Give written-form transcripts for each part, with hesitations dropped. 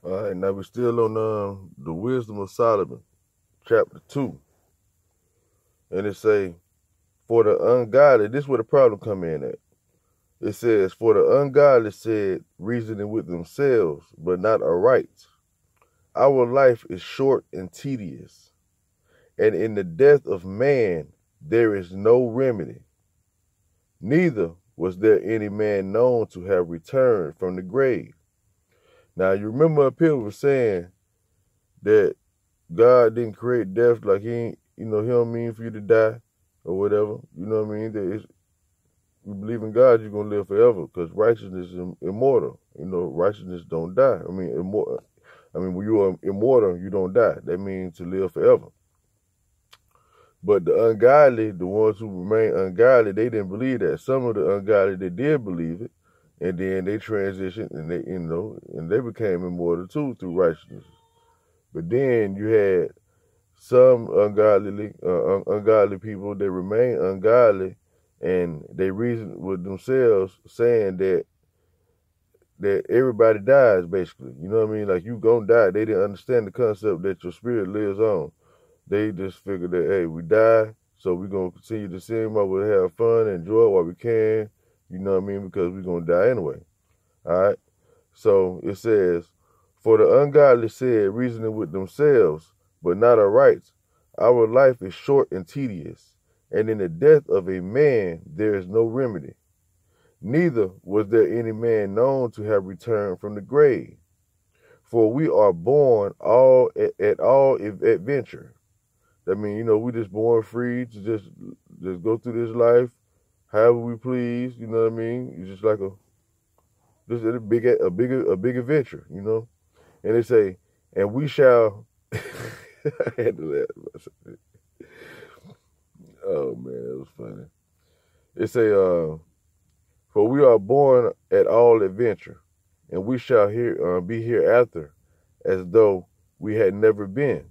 All right, now we're still on the Wisdom of Solomon, chapter 2. And it say, for the ungodly, this is where the problem come in at. It says, for the ungodly said, reasoning with themselves, but not aright. Our life is short and tedious, and in the death of man there is no remedy. Neither was there any man known to have returned from the grave. Now, you remember people were saying that God didn't create death, like he ain't, he don't mean for you to die or whatever. You know what I mean? That you believe in God, you're gonna live forever because righteousness is immortal. Righteousness don't die. Immortal. When you are immortal, you don't die. That means to live forever. But the ungodly, the ones who remain ungodly, they didn't believe that. Some of the ungodly, they did believe it, and then they transitioned and they became immortal too through righteousness. But then you had some ungodly people that remain ungodly, and they reason with themselves, saying that everybody dies basically. You know what I mean? Like you gonna die. They didn't understand the concept that your spirit lives on. They just figured that, hey, we die, so we're gonna continue to sin while we have fun, enjoy it while we can. You know what I mean? Because we're gonna die anyway. All right. So it says, for the ungodly said, reasoning with themselves, but not aright. Our life is short and tedious, and in the death of a man there is no remedy. Neither was there any man known to have returned from the grave. For we are born all at all adventure. That means, we just born free to just go through this life however we please. You know what I mean? It's just like a big adventure. And they say, and we shall. I had to laugh. Oh man, that was funny. It say, for we are born at all adventure, and we shall be hereafter, as though we had never been.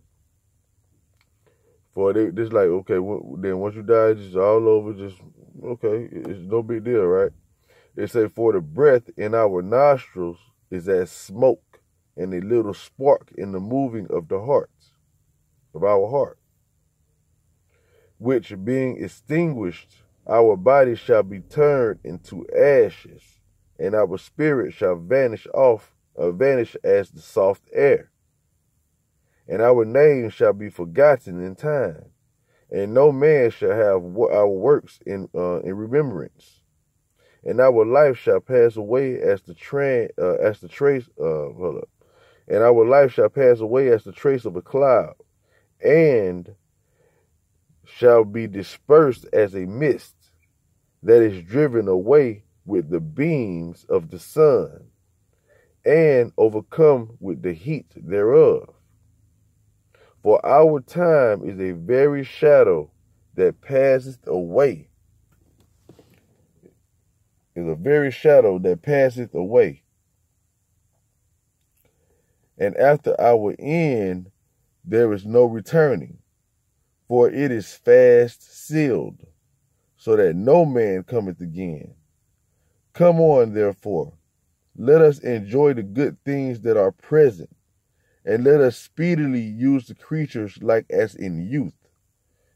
For they just like, okay, then once you die, it's just all over. Just okay, it's no big deal, right? It say, for the breath in our nostrils is as smoke, and a little spark in the moving of our heart, which being extinguished, our body shall be turned into ashes, and our spirit shall vanish as the soft air. And our name shall be forgotten in time, and no man shall have our works in remembrance. And our life shall pass away as the trace. And our life shall pass away as the trace of a cloud, and shall be dispersed as a mist that is driven away with the beams of the sun, and overcome with the heat thereof. For our time is a very shadow that passeth away. Is a very shadow that passeth away. And after our end, there is no returning, for it is fast sealed, so that no man cometh again. Come on, therefore, let us enjoy the good things that are present, and let us speedily use the creatures like as in youth.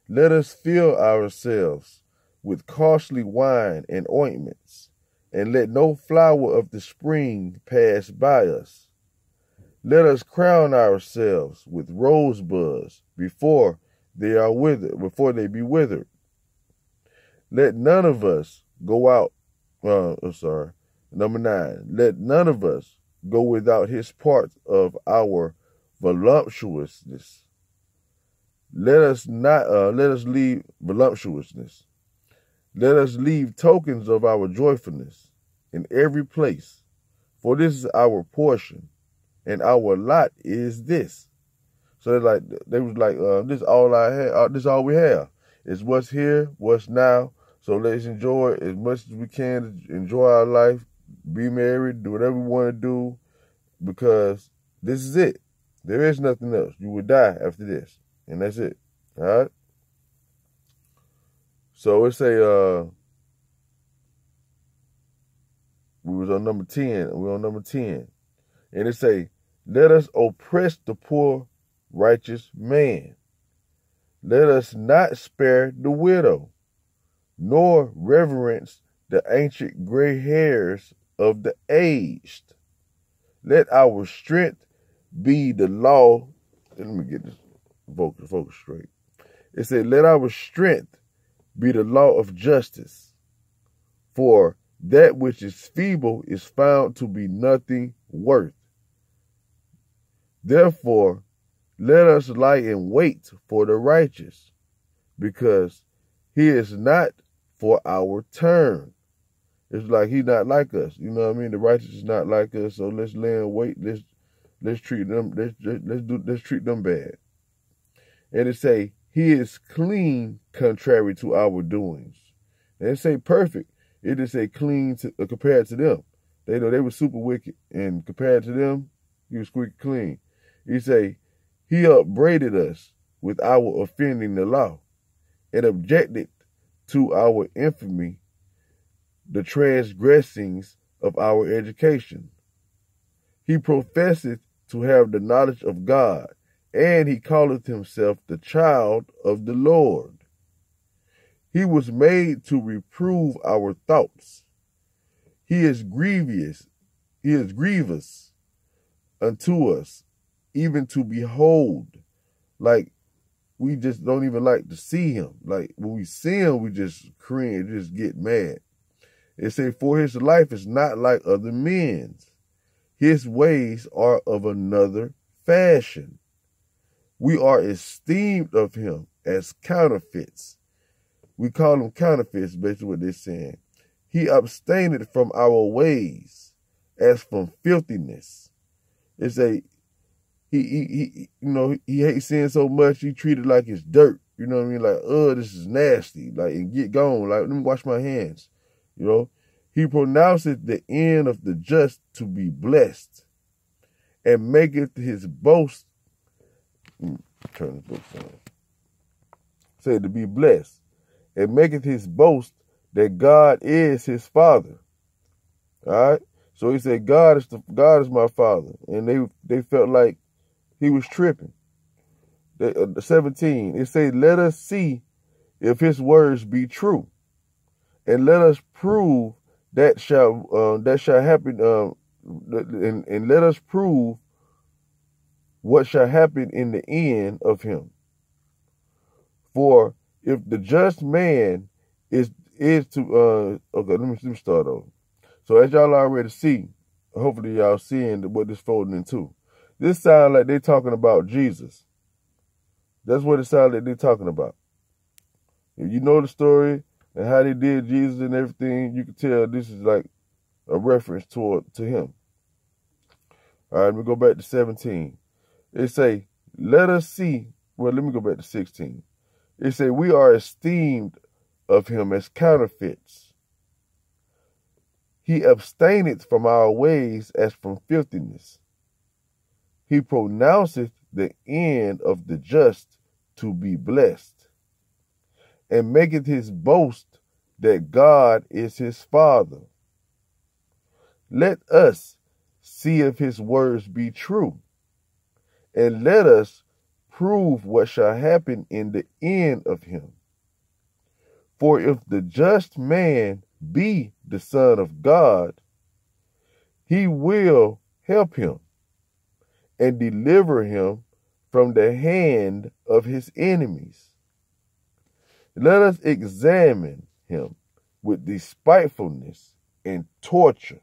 Let us fill ourselves with costly wine and ointments, and let no flower of the spring pass by us. Let us crown ourselves with rosebuds before they be withered. Let none of us go out. Number 9. Let none of us go without his part of our voluptuousness. Let us leave voluptuousness. Let us leave tokens of our joyfulness in every place, for this is our portion, and our lot is this. So they was like, this is all I have. This is all we have. It's what's here, what's now. So let's enjoy as much as we can. Enjoy our life, be married, do whatever we want to do, because this is it. There is nothing else. You will die after this, and that's it. All right. So it's we was on number 10. We're on number 10, and it say, Let us oppress the poor righteous man. Let us not spare the widow, nor reverence the ancient gray hairs of the aged. Let our strength be the law. Let me get this focus straight. It said, let our strength be the law of justice, for that which is feeble is found to be nothing worth. Therefore, let us lie in wait for the righteous, because he is not for our turn. It's like he's not like us. You know what I mean? The righteous is not like us, so let's lay in wait. Let's treat them. Let's treat them bad. And it say he is clean, contrary to our doings. And it say perfect. It just say clean compared to them. They know they were super wicked, and compared to them, he was squeaky clean. He say he upbraided us with our offending the law, and objected to our infamy, the transgressings of our education. He professeth to have the knowledge of God, and he calleth himself the child of the Lord. He was made to reprove our thoughts. He is grievous unto us, even to behold. Like, we just don't even like to see him. Like, when we see him, we just cringe, just get mad. It say, for his life is not like other men's. His ways are of another fashion. We are esteemed of him as counterfeits. We call them counterfeits, basically what they're saying. He abstained from our ways as from filthiness. It's he hates sin so much, he treated like it's dirt. You know what I mean? Like, this is nasty. Like, and get gone. Like, let me wash my hands. You know? He pronounceth the end of the just to be blessed, and maketh his boast. Turn this book down. Say to be blessed, and maketh his boast that God is his father. All right. So he said, God is my father, and they felt like he was tripping. 17. It says, let us see if his words be true, and let us prove that shall happen. And let us prove what shall happen in the end of him. For if the just man is to okay, let me start over. So as y'all already see, hopefully y'all seeing what this folding into. This sounds like they're talking about Jesus. That's what it sounds like they're talking about. If you know the story and how they did Jesus and everything, you can tell this is like a reference to him. All right, let me go back to 17. It say, let us see. Well, let me go back to 16. It say, we are esteemed of him as counterfeits. He abstaineth from our ways as from filthiness. He pronounceth the end of the just to be blessed, and maketh his boast that God is his father. Let us see if his words be true, and let us prove what shall happen in the end of him. For if the just man be the Son of God, he will help him and deliver him from the hand of his enemies. Let us examine him with despitefulness and torture,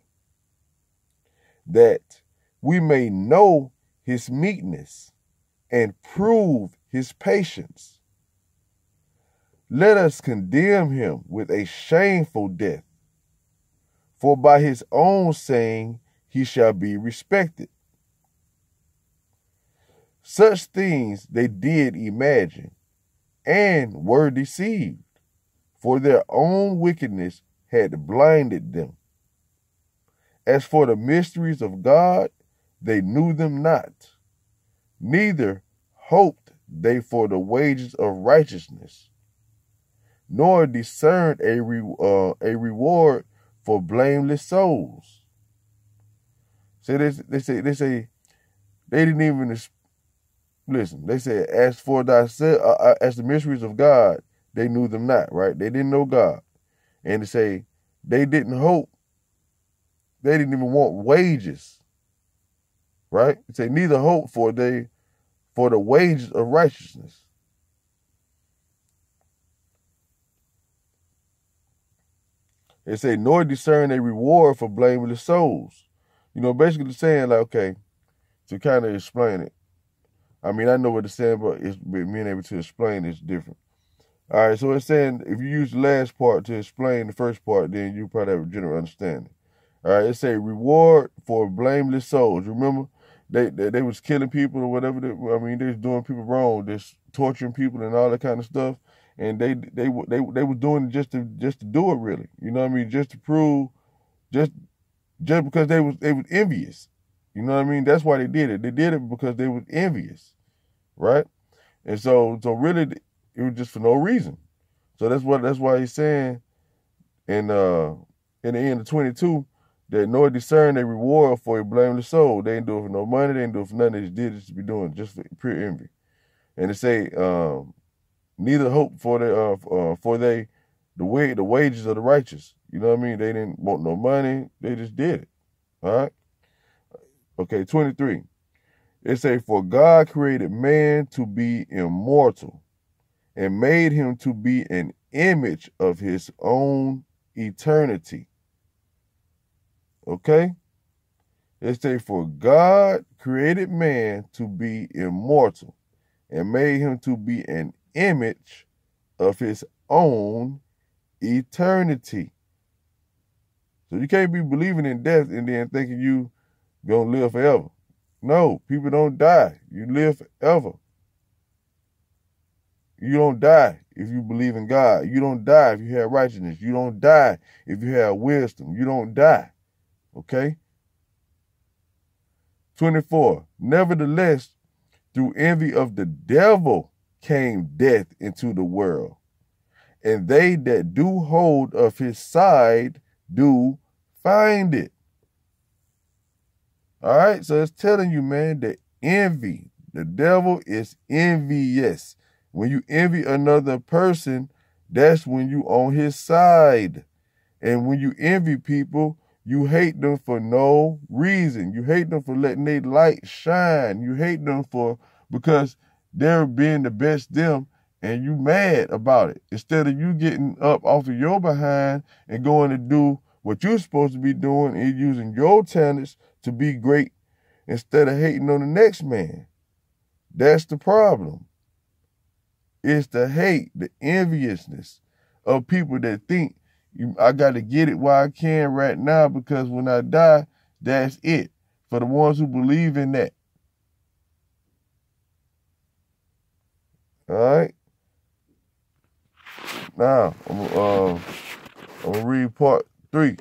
that we may know his meekness and prove his patience. Let us condemn him with a shameful death, for by his own saying he shall be respected. Such things they did imagine, and were deceived, for their own wickedness had blinded them. As for the mysteries of God, they knew them not, neither hoped they for the wages of righteousness, nor discerned a reward for blameless souls. So they say They didn't even listen. They said, as for thyself, as the mysteries of God, they knew them not, right? They didn't know God. And to say they didn't hope, they didn't even want wages, right? It say neither hope for the wages of righteousness. It say nor discern a reward for blameless souls. You know, basically saying like, okay, to kind of explain it. I mean, I know what it's saying, but being able to explain it's different. All right, so it's saying if you use the last part to explain the first part, then you probably have a general understanding. All right, it's a reward for blameless souls. Remember, they was killing people or whatever. They was doing people wrong, just torturing people and all that kind of stuff. And they was doing it just to do it, really. You know what I mean? Just to prove, just because they was envious. You know what I mean? That's why they did it. They did it because they was envious, right? And so really, it was just for no reason. So that's why he's saying in the end of 22 that nor discern a reward for a blameless soul. They ain't do it for no money. They ain't do it for nothing. They just did it to be doing just for pure envy. And they say neither hope for the wages of the righteous. You know what I mean? They didn't want no money. They just did it. All right. Okay, 23. It say, for God created man to be immortal and made him to be an image of his own eternity. Okay? It say, for God created man to be immortal and made him to be an image of his own eternity. So you can't be believing in death and then thinking you gonna live forever. No, people don't die. You live forever. You don't die if you believe in God. You don't die if you have righteousness. You don't die if you have wisdom. You don't die. Okay? 24. Nevertheless, through envy of the devil came death into the world, and they that do hold of his side do find it. All right, so it's telling you, man, that envy, the devil is envious. When you envy another person, that's when you on his side. And when you envy people, you hate them for no reason. You hate them for letting their light shine. You hate them because they're being the best them, and you mad about it. Instead of you getting up off of your behind and going to do what you're supposed to be doing and using your talents to be great instead of hating on the next man. That's the problem. It's the hate, the enviousness of people that think I got to get it while I can right now because when I die, that's it. For the ones who believe in that. All right? Now, I'm going to read part 3.